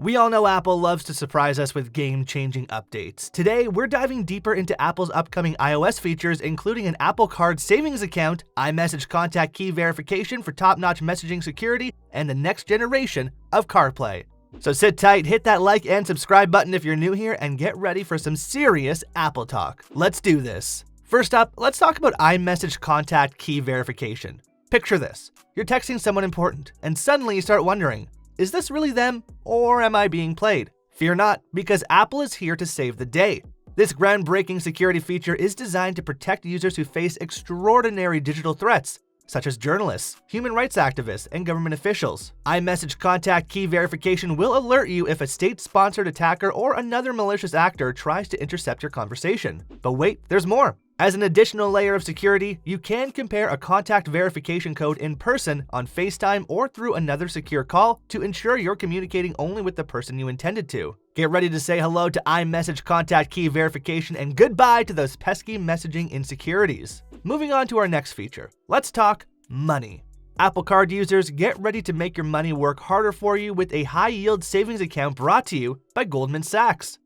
We all know Apple loves to surprise us with game-changing updates. Today, we're diving deeper into Apple's upcoming iOS features, including an Apple Card savings account, iMessage contact key verification for top-notch messaging security, and the next generation of CarPlay. So sit tight, hit that like and subscribe button if you're new here, and get ready for some serious Apple talk. Let's do this. First up, let's talk about iMessage contact key verification. Picture this. You're texting someone important, and suddenly you start wondering, is this really them, or am I being played? Fear not, because Apple is here to save the day. This groundbreaking security feature is designed to protect users who face extraordinary digital threats, such as journalists, human rights activists, and government officials. iMessage contact key verification will alert you if a state-sponsored attacker or another malicious actor tries to intercept your conversation. But wait, there's more. As an additional layer of security, you can compare a contact verification code in person, on FaceTime, or through another secure call to ensure you're communicating only with the person you intended to. Get ready to say hello to iMessage contact key verification and goodbye to those pesky messaging insecurities. Moving on to our next feature, let's talk money. Apple Card users, get ready to make your money work harder for you with a high-yield savings account brought to you by Goldman Sachs.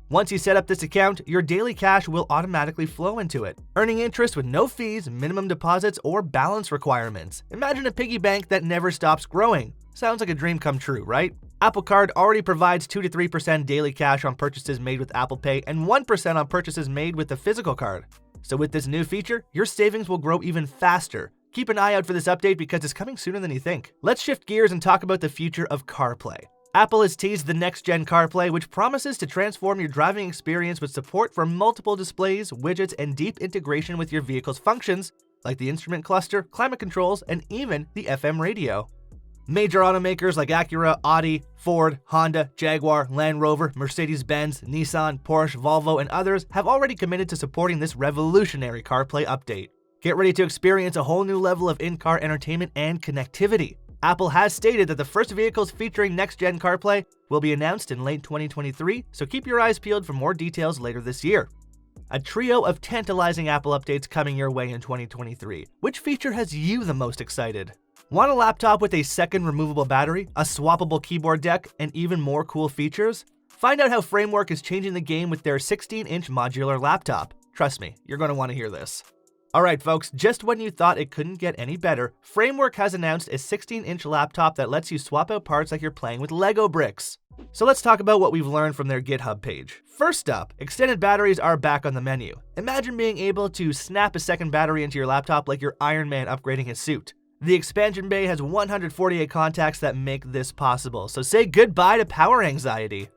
Once you set up this account, your daily cash will automatically flow into it, earning interest with no fees, minimum deposits, or balance requirements. Imagine a piggy bank that never stops growing. Sounds like a dream come true, right? Apple Card already provides 2 to 3% daily cash on purchases made with Apple Pay and 1% on purchases made with a physical card. So with this new feature, your savings will grow even faster. Keep an eye out for this update because it's coming sooner than you think. Let's shift gears and talk about the future of CarPlay. Apple has teased the next-gen CarPlay, which promises to transform your driving experience with support for multiple displays, widgets, and deep integration with your vehicle's functions, like the instrument cluster, climate controls, and even the FM radio. Major automakers like Acura, Audi, Ford, Honda, Jaguar, Land Rover, Mercedes-Benz, Nissan, Porsche, Volvo, and others have already committed to supporting this revolutionary CarPlay update. Get ready to experience a whole new level of in-car entertainment and connectivity. Apple has stated that the first vehicles featuring next-gen CarPlay will be announced in late 2023, so keep your eyes peeled for more details later this year. A trio of tantalizing Apple updates coming your way in 2023. Which feature has you the most excited? Want a laptop with a second removable battery, a swappable keyboard deck, and even more cool features? Find out how Framework is changing the game with their 16-inch modular laptop. Trust me, you're going to want to hear this. Alright folks, just when you thought it couldn't get any better, Framework has announced a 16-inch laptop that lets you swap out parts like you're playing with Lego bricks. So let's talk about what we've learned from their GitHub page. First up, extended batteries are back on the menu. Imagine being able to snap a second battery into your laptop like you're Iron Man upgrading his suit. The expansion bay has 148 contacts that make this possible, so say goodbye to power anxiety.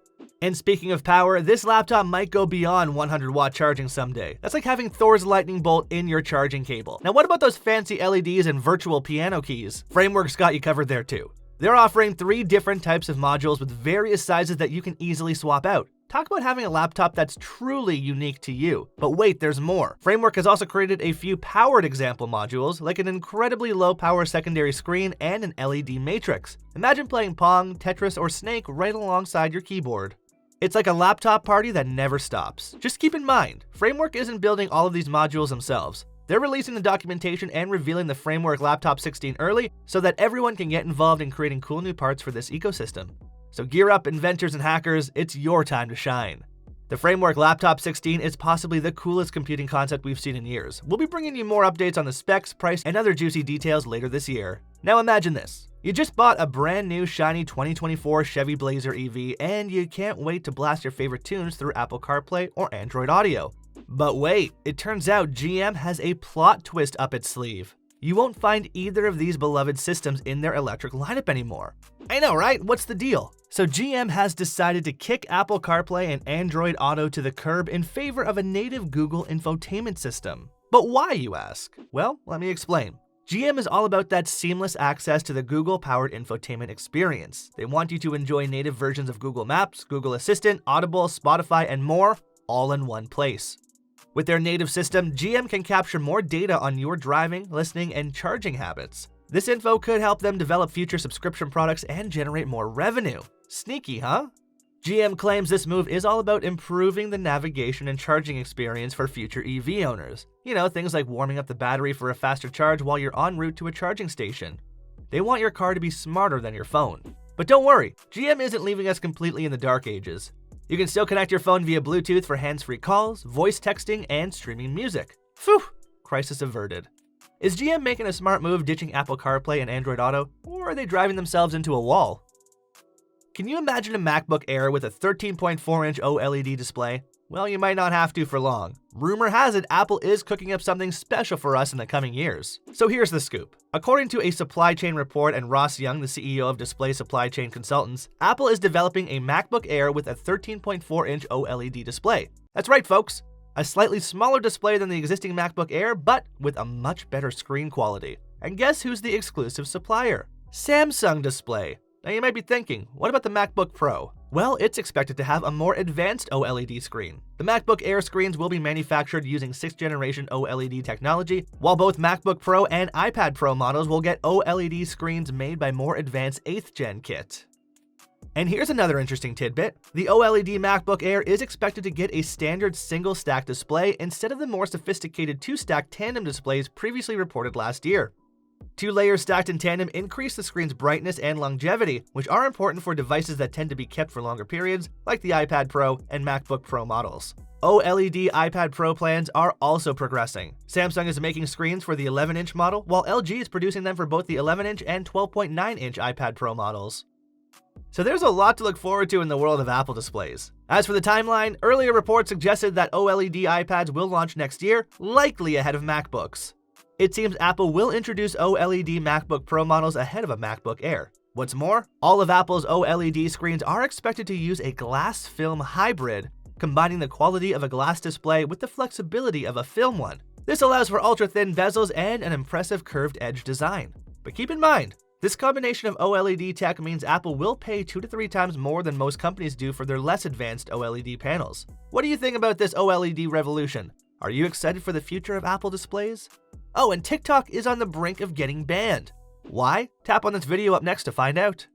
And speaking of power, this laptop might go beyond 100-watt charging someday. That's like having Thor's lightning bolt in your charging cable. Now what about those fancy LEDs and virtual piano keys? Framework's got you covered there too. They're offering 3 different types of modules with various sizes that you can easily swap out. Talk about having a laptop that's truly unique to you. But wait, there's more. Framework has also created a few powered example modules, like an incredibly low power secondary screen and an LED matrix. Imagine playing Pong, Tetris, or Snake right alongside your keyboard. It's like a laptop party that never stops. Just keep in mind, Framework isn't building all of these modules themselves. They're releasing the documentation and revealing the Framework Laptop 16 early so that everyone can get involved in creating cool new parts for this ecosystem. So gear up, inventors and hackers, it's your time to shine. The Framework Laptop 16 is possibly the coolest computing concept we've seen in years. We'll be bringing you more updates on the specs, price, and other juicy details later this year. Now imagine this. You just bought a brand new shiny 2024 Chevy Blazer EV and you can't wait to blast your favorite tunes through Apple CarPlay or Android Audio. But wait, it turns out GM has a plot twist up its sleeve. You won't find either of these beloved systems in their electric lineup anymore. I know, right? What's the deal? So GM has decided to kick Apple CarPlay and Android Auto to the curb in favor of a native Google Infotainment system. But why, you ask? Well, let me explain. GM is all about that seamless access to the Google-powered infotainment experience. They want you to enjoy native versions of Google Maps, Google Assistant, Audible, Spotify, and more, all in one place. With their native system, GM can capture more data on your driving, listening, and charging habits. This info could help them develop future subscription products and generate more revenue. Sneaky, huh? GM claims this move is all about improving the navigation and charging experience for future EV owners. You know, things like warming up the battery for a faster charge while you're en route to a charging station. They want your car to be smarter than your phone. But don't worry, GM isn't leaving us completely in the dark ages. You can still connect your phone via Bluetooth for hands-free calls, voice texting, and streaming music. Phew, crisis averted. Is GM making a smart move ditching Apple CarPlay and Android Auto, or are they driving themselves into a wall? Can you imagine a MacBook Air with a 13.4-inch OLED display? Well, you might not have to for long. Rumor has it Apple is cooking up something special for us in the coming years. So here's the scoop. According to a supply chain report and Ross Young, the CEO of Display Supply Chain Consultants, Apple is developing a MacBook Air with a 13.4-inch OLED display. That's right, folks. A slightly smaller display than the existing MacBook Air, but with a much better screen quality. And guess who's the exclusive supplier? Samsung Display. Now you might be thinking, what about the MacBook Pro? Well, it's expected to have a more advanced OLED screen. The MacBook Air screens will be manufactured using 6th generation OLED technology, while both MacBook Pro and iPad Pro models will get OLED screens made by more advanced 8th gen kit. And here's another interesting tidbit. The OLED MacBook Air is expected to get a standard single-stack display instead of the more sophisticated two-stack tandem displays previously reported last year. 2 layers stacked in tandem increase the screen's brightness and longevity, which are important for devices that tend to be kept for longer periods, like the iPad Pro and MacBook Pro models. OLED iPad Pro plans are also progressing. Samsung is making screens for the 11-inch model, while LG is producing them for both the 11-inch and 12.9-inch iPad Pro models. So there's a lot to look forward to in the world of Apple displays. As for the timeline, earlier reports suggested that OLED iPads will launch next year, likely ahead of MacBooks. It seems Apple will introduce OLED MacBook Pro models ahead of a MacBook Air. What's more, all of Apple's OLED screens are expected to use a glass film hybrid, combining the quality of a glass display with the flexibility of a film one. This allows for ultra-thin bezels and an impressive curved edge design. But keep in mind, this combination of OLED tech means Apple will pay 2 to 3 times more than most companies do for their less advanced OLED panels. What do you think about this OLED revolution? Are you excited for the future of Apple displays? Oh, and TikTok is on the brink of getting banned. Why? Tap on this video up next to find out.